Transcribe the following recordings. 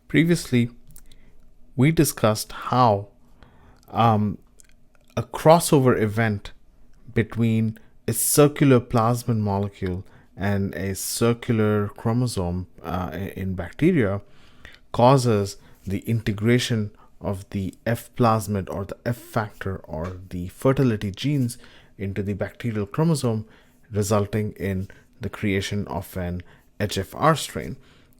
Previously, we discussed how a crossover event between a circular plasmid molecule and a circular chromosome in bacteria causes the integration of the F plasmid or the F factor or the fertility genes into the bacterial chromosome, resulting in the creation of an HFR strain.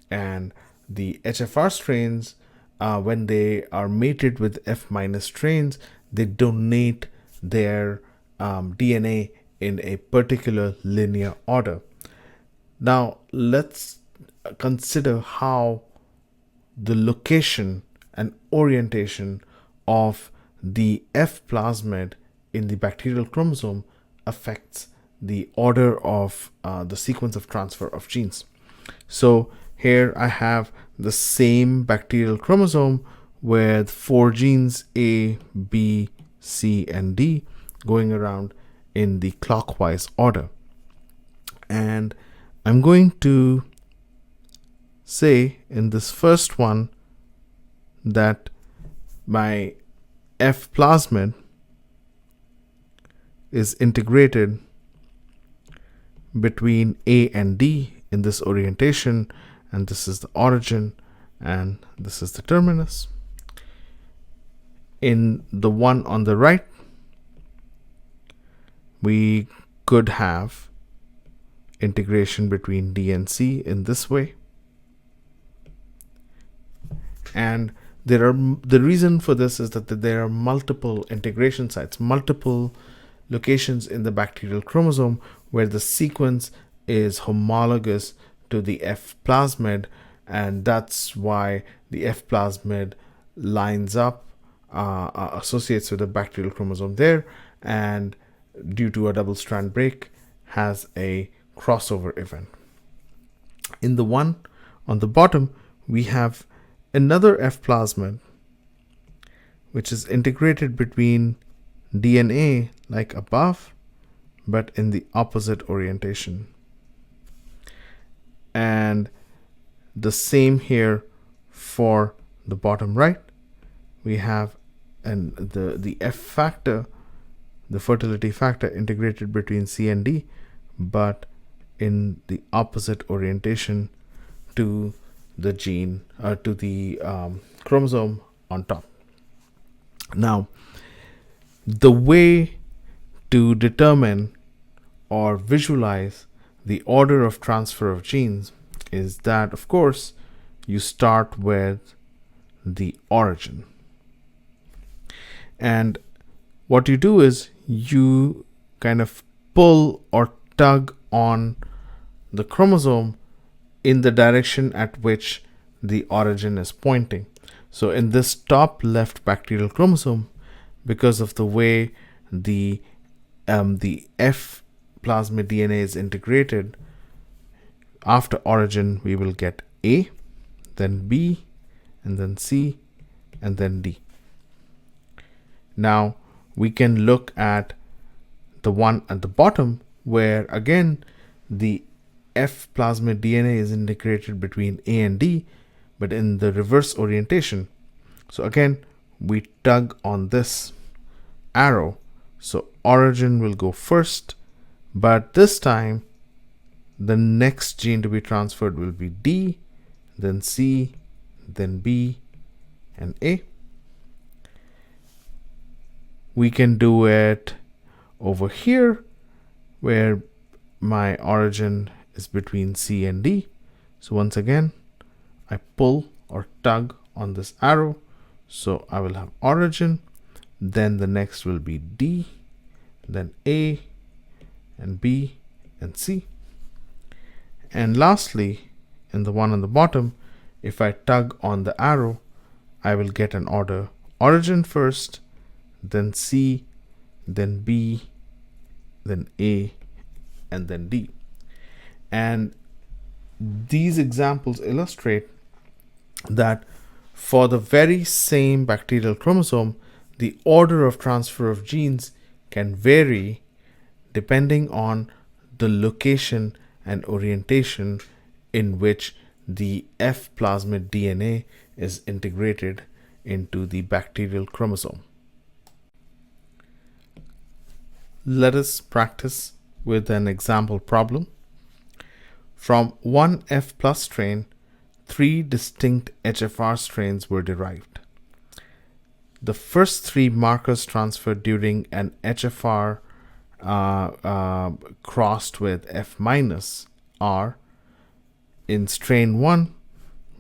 And the HFR strains, when they are mated with F minus strains, they donate their DNA in a particular linear order. Now, let's consider how the location and orientation of the F plasmid in the bacterial chromosome affects the order of the sequence of transfer of genes. So here I have the same bacterial chromosome with 4 genes A, B, C, and D going around in the clockwise order. And I'm going to say in this first one that my F plasmid is integrated between A and D in this orientation, and this is the origin and this is the terminus. In the one on the right, we could have integration between D and C in this way. And the reason for this is that there are multiple integration sites, multiple locations in the bacterial chromosome where the sequence is homologous to the F plasmid, and that's why the F plasmid lines up, associates with the bacterial chromosome there, and due to a double strand break has a crossover event. In the one on the bottom, we have another F plasmid which is integrated between DNA like above, but in the opposite orientation. And the same here for the bottom right. We have the F factor, the fertility factor, integrated between C and D, but in the opposite orientation to the gene, to the chromosome on top. Now, the way to determine or visualize the order of transfer of genes is that, of course, you start with the origin. And what you do is you kind of pull or tug on the chromosome in the direction at which the origin is pointing. So in this top left bacterial chromosome, because of the way the F plasmid DNA is integrated, after origin we will get A, then B, and then C, and then D. Now we can look at the one at the bottom where again the F plasmid DNA is integrated between A and D, but in the reverse orientation. So again, we tug on this arrow. So origin will go first, but this time the next gene to be transferred will be D, then C, then B, and A. We can do it over here where my origin is between C and D. So once again, I pull or tug on this arrow. So I will have origin, then the next will be D, then A, and B, and C. And lastly, in the one on the bottom, if I tug on the arrow, I will get an order: origin first, then C, then B, then A, and then D. And these examples illustrate that for the very same bacterial chromosome, the order of transfer of genes can vary depending on the location and orientation in which the F plasmid DNA is integrated into the bacterial chromosome. Let us practice with an example problem. From one F plus strain, 3 distinct HFR strains were derived. The first 3 markers transferred during an HFR crossed with F minus are: in strain 1,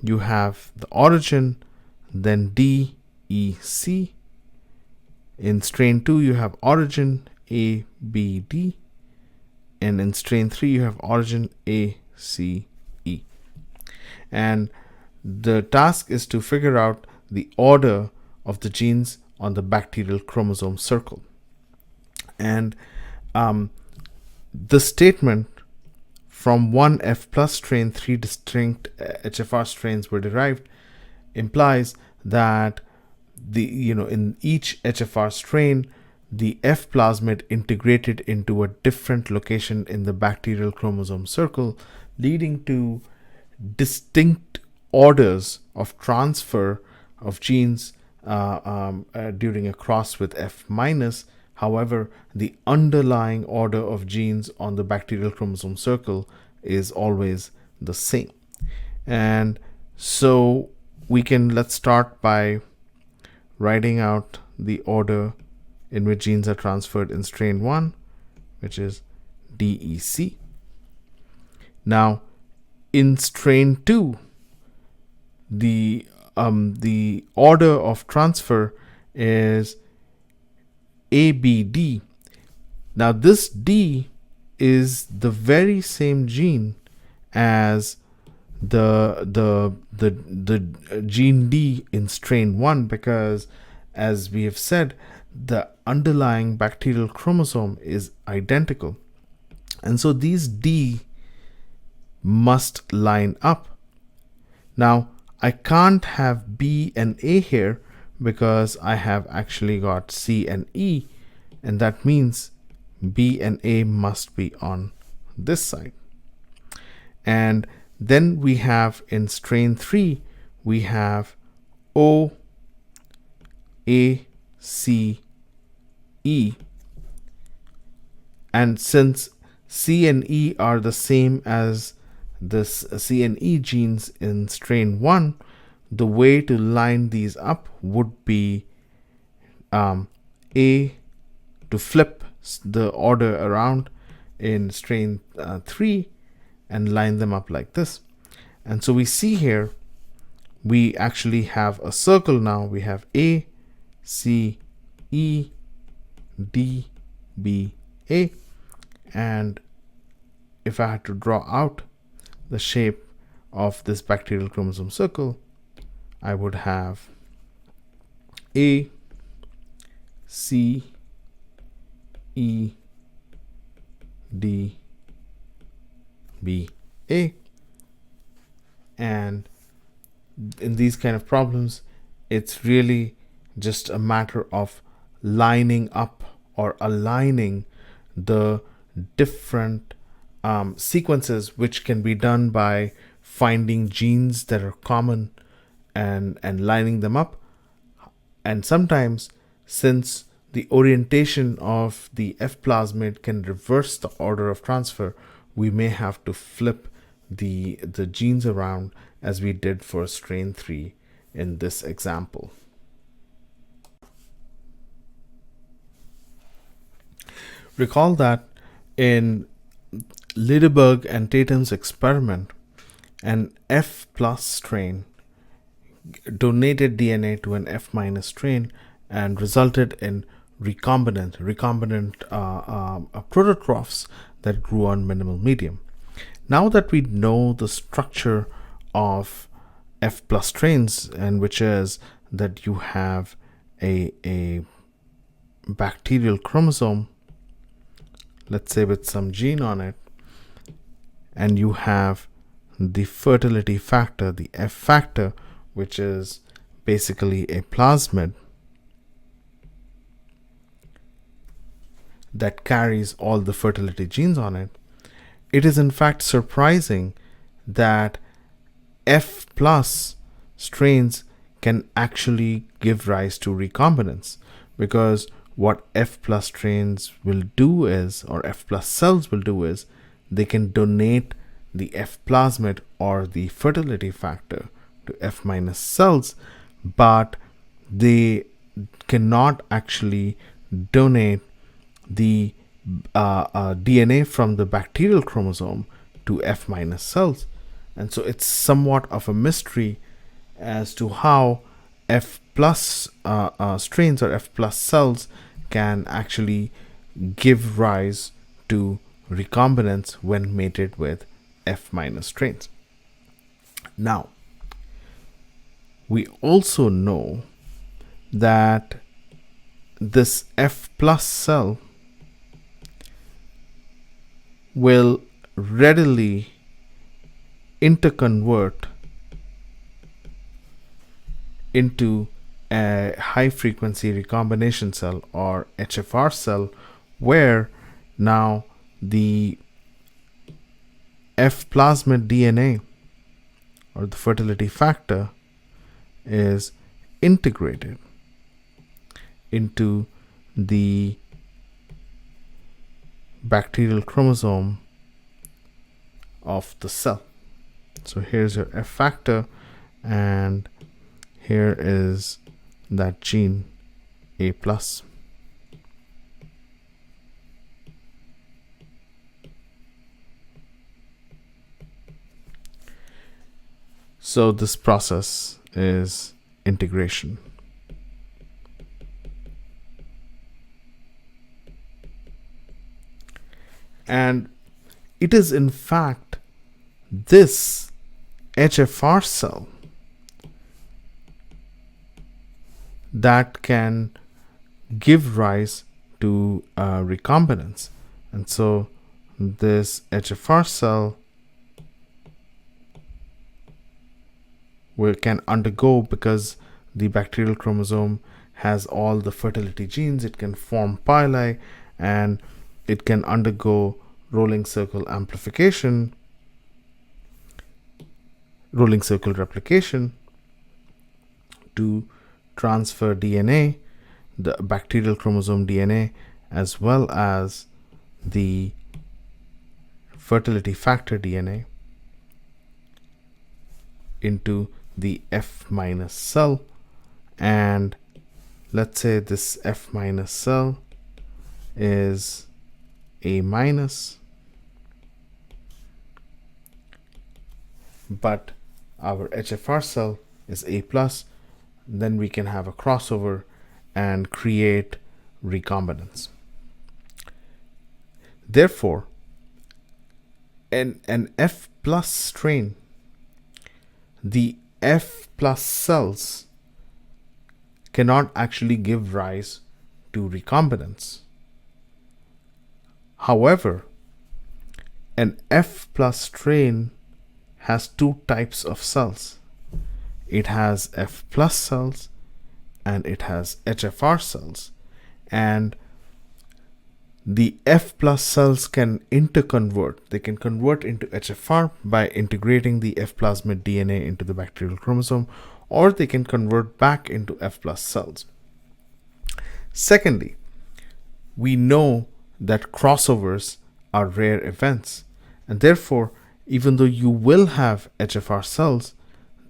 you have the origin, then D, E, C. In strain 2, you have origin, A, B, D. And in strain 3, you have origin, A, C, E. And the task is to figure out the order of the genes on the bacterial chromosome circle. And the statement, from one F plus strain, 3 distinct HFR strains were derived, implies that in each HFR strain, the F plasmid integrated into a different location in the bacterial chromosome circle, leading to distinct orders of transfer of genes during a cross with F minus. However, the underlying order of genes on the bacterial chromosome circle is always the same. And so let's start by writing out the order in which genes are transferred in strain 1, which is DEC. Now, in strain 2, the order of transfer is ABD. Now, this D is the very same gene as the gene D in strain 1, because, as we have said, the underlying bacterial chromosome is identical. And so these D must line up. Now, I can't have B and A here because I have actually got C and E, and that means B and A must be on this side. And then we have in strain 3, we have O, A, C, E. And since C and E are the same as this C and E genes in strain 1, the way to line these up would be A, to flip the order around in strain 3 and line them up like this. And so we see here, we actually have a circle now. We have A, C, E, D, B, A. And if I had to draw out the shape of this bacterial chromosome circle, I would have A, C, E, D, B, A. And in these kind of problems, it's really just a matter of lining up or aligning the different sequences, which can be done by finding genes that are common and lining them up. And sometimes, since the orientation of the F plasmid can reverse the order of transfer, we may have to flip the genes around, as we did for strain 3 in this example. Recall that in Liddeberg and Tatum's experiment, an F plus strain donated DNA to an F minus strain and resulted in recombinant prototrophs that grew on minimal medium. Now that we know the structure of F plus strains, and which is that you have a bacterial chromosome, let's say with some gene on it, and you have the fertility factor, the F factor, which is basically a plasmid that carries all the fertility genes on it, it is in fact surprising that F plus strains can actually give rise to recombinants, because what F plus strains will do is, or F plus cells will do is, they can donate the F plasmid or the fertility factor to F minus cells, but they cannot actually donate the DNA from the bacterial chromosome to F minus cells. And so it's somewhat of a mystery as to how F plus strains or F plus cells can actually give rise to recombinants when mated with F minus strains. Now, we also know that this F plus cell will readily interconvert into a high frequency recombination cell or HFR cell, where now the F plasmid DNA or the fertility factor is integrated into the bacterial chromosome of the cell. So here's your F factor, and here is that gene A plus. So this process is integration. And it is in fact this HFR cell that can give rise to recombinants. And so this HFR cell can undergo, because the bacterial chromosome has all the fertility genes, it can form pili, and it can undergo rolling circle amplification, rolling circle replication to transfer DNA, the bacterial chromosome DNA, as well as the fertility factor DNA into the F minus cell. And let's say this F minus cell is A minus, but our HFR cell is A plus. Then we can have a crossover and create recombinants. Therefore, in an F plus strain, the F plus cells cannot actually give rise to recombinants. However, an F plus strain has two types of cells. It has F plus cells and it has HFR cells. And the F plus cells can interconvert. They can convert into HFR by integrating the F plasmid DNA into the bacterial chromosome, or they can convert back into F plus cells. Secondly, we know that crossovers are rare events, and therefore, even though you will have HFR cells,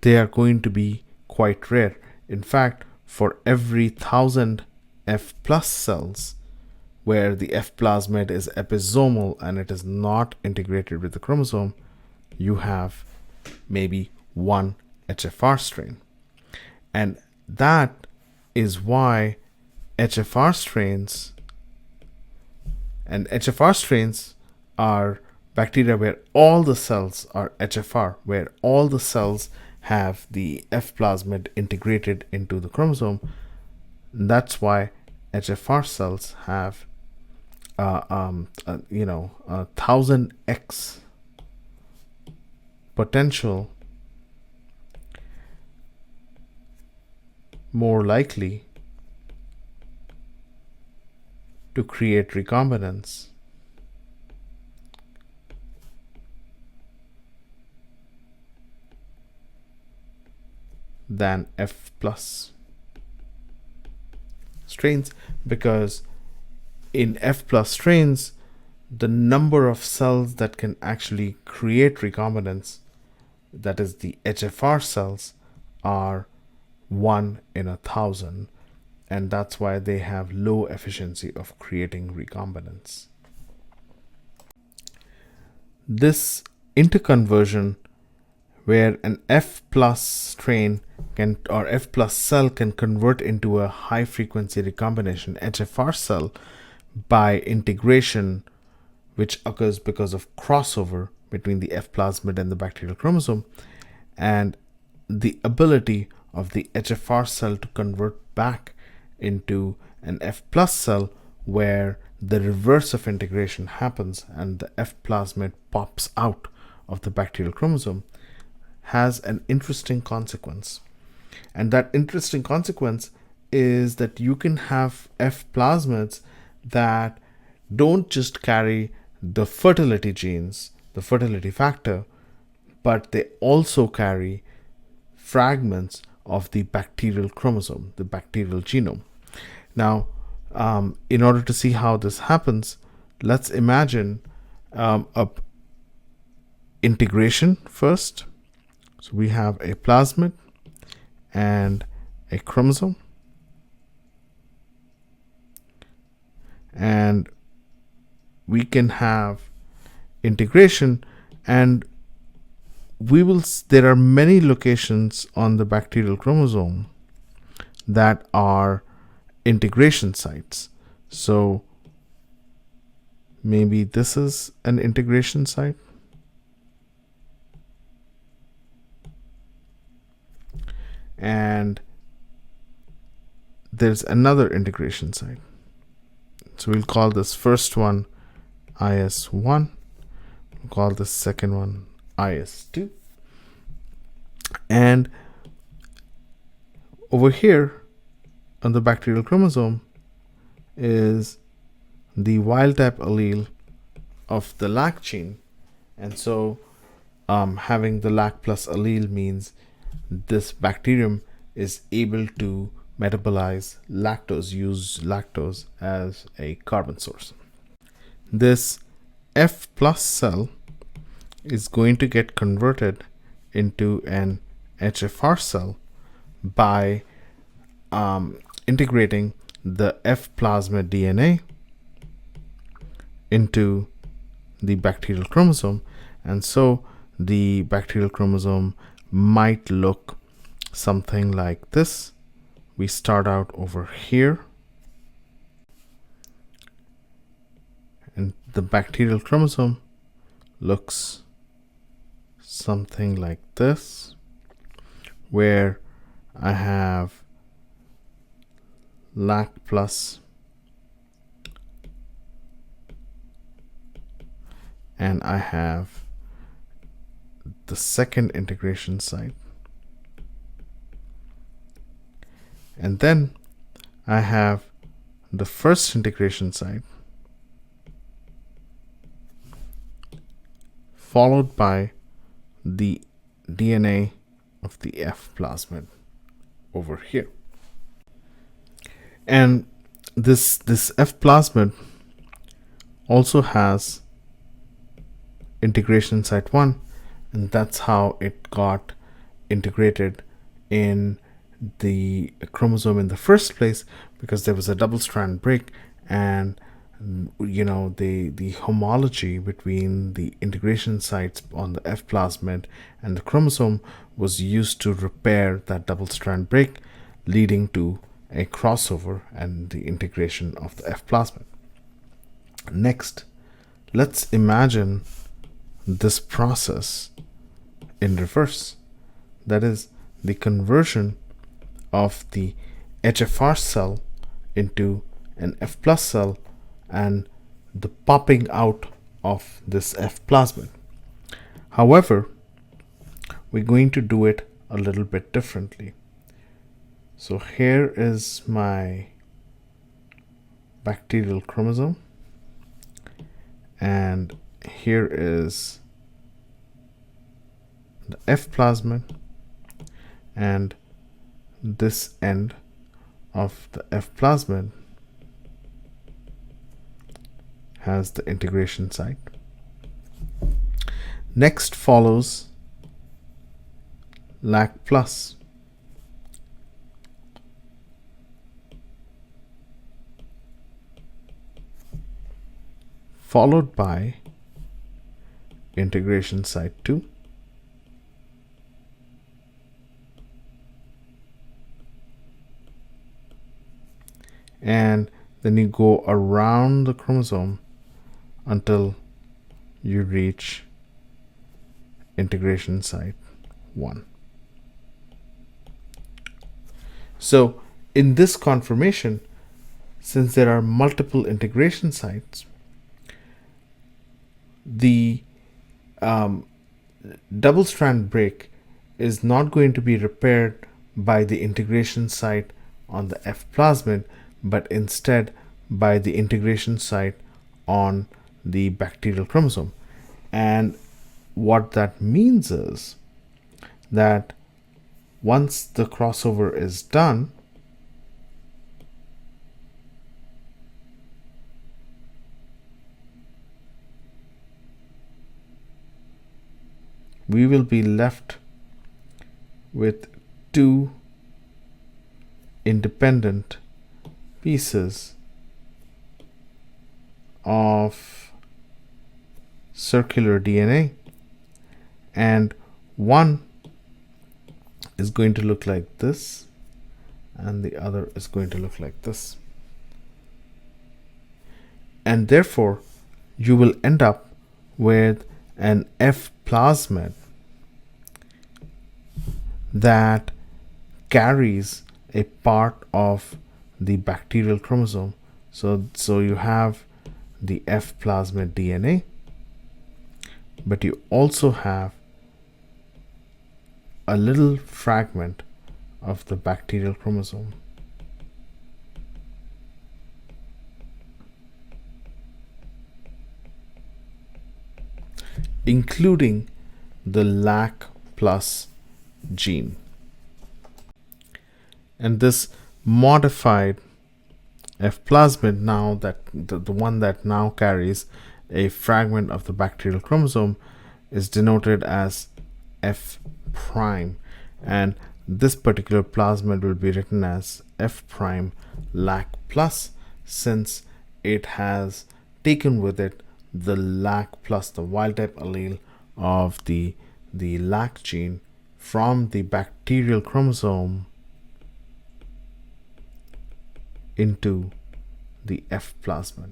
they are going to be quite rare. In fact, for every 1,000 F plus cells where the F plasmid is episomal and it is not integrated with the chromosome, you have maybe one HFR strain. And that is why HFR strains are bacteria where all the cells are HFR, where all the cells have the F plasmid integrated into the chromosome. That's why HFR cells have 1000x potential more likely to create recombinants than F plus strains, because in F plus strains, the number of cells that can actually create recombinants, that is the HFR cells, are 1 in 1,000, and that's why they have low efficiency of creating recombinants. This interconversion, where an F plus strain can, or F plus cell can convert into a high frequency recombination HFR cell by integration, which occurs because of crossover between the F plasmid and the bacterial chromosome, and the ability of the HFR cell to convert back into an F plus cell, where the reverse of integration happens and the F plasmid pops out of the bacterial chromosome, has an interesting consequence. And that interesting consequence is that you can have F plasmids that don't just carry the fertility genes, the fertility factor, but they also carry fragments of the bacterial chromosome, the bacterial genome. Now, in order to see how this happens, let's imagine a integration first. So we have a plasmid and a chromosome, and we can have integration, and there are many locations on the bacterial chromosome that are integration sites. So maybe this is an integration site, and there's another integration site. So we'll call this first one IS1, we'll call this second one IS2, and over here on the bacterial chromosome is the wild type allele of the lac gene, and so having the lac plus allele means this bacterium is able to metabolize lactose, use lactose as a carbon source. This F plus cell is going to get converted into an HFR cell by integrating the F plasmid DNA into the bacterial chromosome, and so the bacterial chromosome might look something like this. We start out over here, and the bacterial chromosome looks something like this, where I have lac plus and I have the second integration site, and then I have the first integration site followed by the DNA of the F plasmid over here. And this F plasmid also has integration site 1, and that's how it got integrated in the chromosome in the first place, because there was a double strand break, and the homology between the integration sites on the F plasmid and the chromosome was used to repair that double strand break, leading to a crossover and the integration of the F plasmid. Next, let's imagine this process in reverse. That is the conversion of the HFR cell into an F plus cell and the popping out of this F plasmid. However, we're going to do it a little bit differently. So here is my bacterial chromosome, and here is the F plasmid, and this end of the F plasmid has the integration site. Next follows lac plus. Followed by integration site 2. And then you go around the chromosome until you reach integration site 1. So in this conformation, since there are multiple integration sites, the double strand break is not going to be repaired by the integration site on the F plasmid, but instead by the integration site on the bacterial chromosome. And what that means is that once the crossover is done, we will be left with 2 independent pieces of circular DNA, and one is going to look like this and the other is going to look like this. And therefore you will end up with an F plasmid that carries a part of the bacterial chromosome. So you have the F plasmid DNA, but you also have a little fragment of the bacterial chromosome. Including the lac plus gene. And this modified F plasmid, now that the one that now carries a fragment of the bacterial chromosome, is denoted as F prime, and this particular plasmid will be written as F prime lac plus, since it has taken with it the lac plus, the wild type allele of the lac gene from the bacterial chromosome into the F plasmid.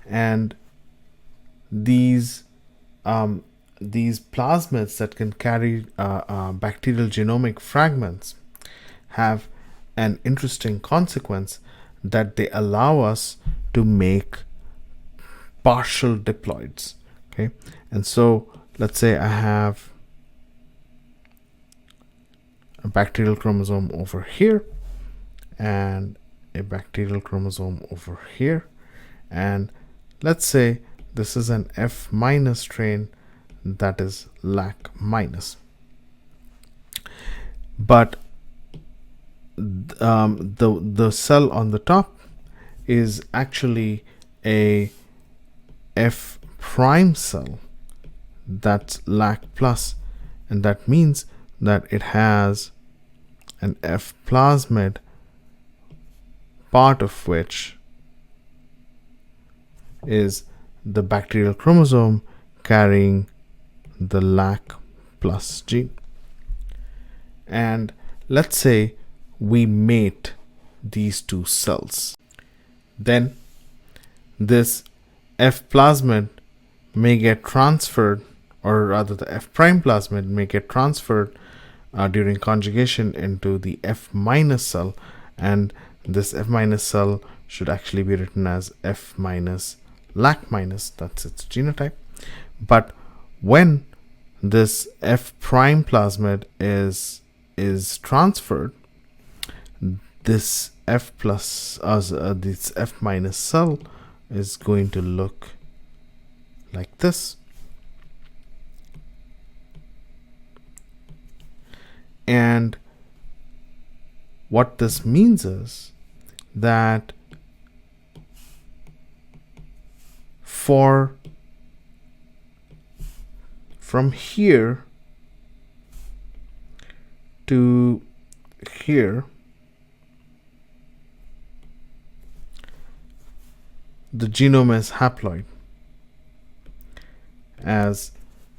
And these plasmids that can carry bacterial genomic fragments have an interesting consequence, that they allow us to make partial diploids. Okay, and so let's say I have a bacterial chromosome over here and a bacterial chromosome over here, and let's say this is an F minus strain that is lac minus, but the cell on the top is actually a F prime cell that's lac plus, and that means that it has an F plasmid, part of which is the bacterial chromosome carrying the lac plus gene. And let's say we mate these two cells, then this F plasmid may get transferred, or rather the F prime plasmid may get transferred during conjugation into the F minus cell, and this F minus cell should actually be written as F minus lac minus, that's its genotype. But when this F prime plasmid is transferred, this F plus this F minus cell is going to look like this. And what this means is that from here to here, the genome is haploid, as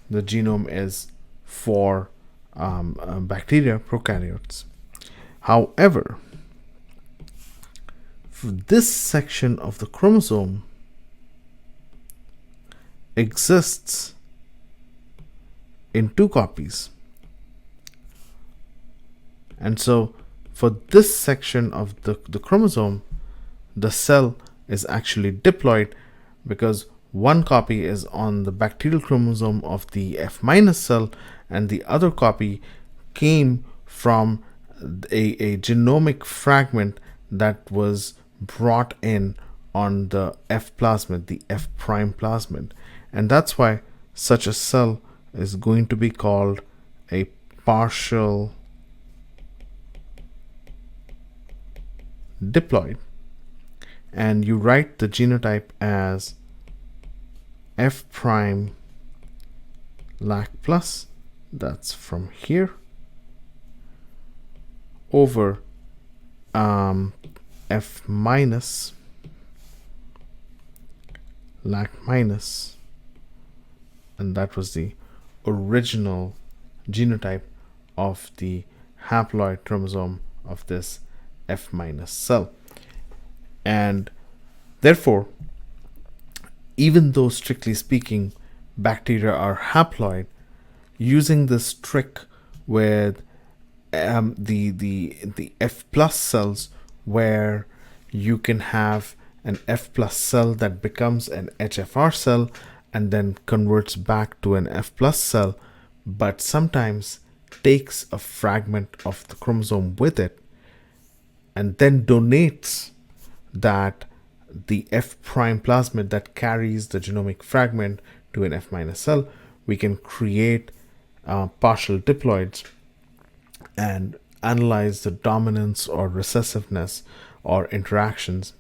the genome is for bacteria, prokaryotes. However, for this section of the chromosome exists in 2 copies. And so for this section of the chromosome, the cell is actually diploid because one copy is on the bacterial chromosome of the F- cell, and the other copy came from a genomic fragment that was brought in on the F plasmid, the F prime plasmid. And that's why such a cell is going to be called a partial diploid. And you write the genotype as F prime lac plus, that's from here, over F minus lac minus, and that was the original genotype of the haploid chromosome of this F minus cell. And therefore, even though strictly speaking bacteria are haploid, using this trick with the F plus cells, where you can have an F plus cell that becomes an HFR cell and then converts back to an F plus cell, but sometimes takes a fragment of the chromosome with it and then donates that the F prime plasmid that carries the genomic fragment to an F minus cell, we can create partial diploids and analyze the dominance or recessiveness or interactions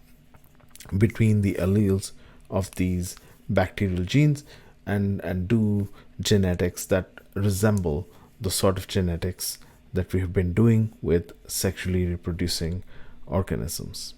between the alleles of these bacterial genes and do genetics that resemble the sort of genetics that we have been doing with sexually reproducing organisms.